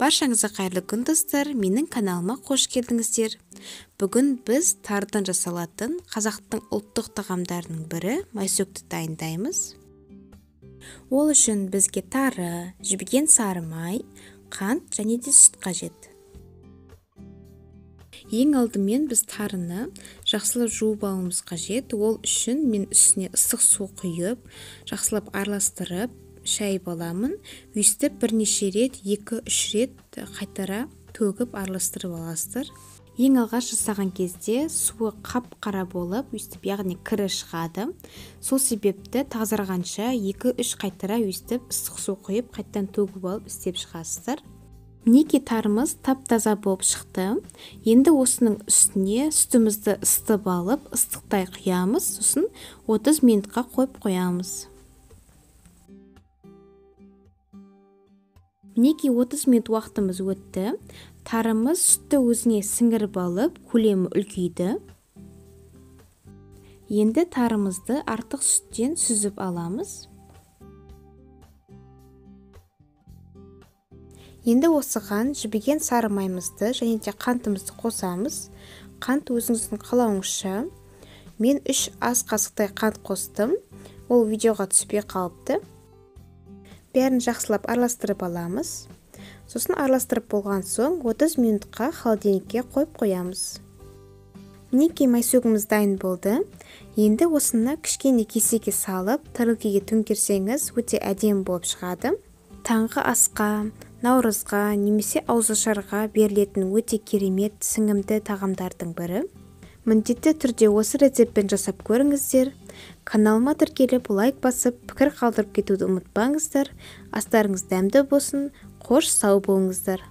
Баршаңызға қайырлы күн достар, менің каналыма қош келдіңіздер. Бүгін біз тарыдан жасалатын қазақтың ұлттық тағамдарының бірі майсөкті дайындаймыз. Ол үшін бізге тары, жібіген сары май, қант және де сүт қажет. Ең алдымен біз тарыны жақсылап жуып алуымыз қажет. Ол үшін мен үстіне ыстық су құйып, жақсылап араластырып, шайып аламын. Өйстіп бірнеше рет, 2-3 рет қайтара төгіп араластырып аласыздар. Ең алғаш жасаған кезде суы қап-қара болып, өйстіп яғни кірі шығады. Сол себепті тазарғанша 2-3 қайтара өйстіп ыстық су құйып, қайттан төгіп алып істеп шығасыздар. Мінекей тарымыз тап-таза болып шықты. Енді осының үстіне сүтімізді ысытып алып, ыстықтай құямыз, сосын 30 минутқа қойып қоямыз. Мінекей 30 минут уақытымыз өтті. Тарымыз сүтті өзіне сіңіріп алып, көлемі үлкейді. Енді тарымызды артық сүттен сүзіп аламыз. Енді осыған жібіген сары маймызды және де қантымызды қосамыз. Қант өзіңіздің қалауыңызша. Мен 3 ас қасықтай қант қостым. Ол видеоға түспей қалыпты. Бәрін жақсылап араластырып аламыз. Сосын араластырып болған соң 30 минутқа холодильникке қойып қоямыз. Мінекей майсөгіміз дайын болды. Енді осыны кішкене кесеге салып, тәрелкеге төңкерсеңіз өте әдемі болып шығады. Таңғы асқа, наурызға немесе ауызашарға берілетін өте керемет сіңімді тағамдардың бірі. Міндетті түрде осы рецептпен жасап көріңіздер. Каналыма тіркеліп, лайк басып, пікір қалдырып кетуді ұмытпаңыздар. Астарыңыз дәмді болсын, қош сау болыңыздар.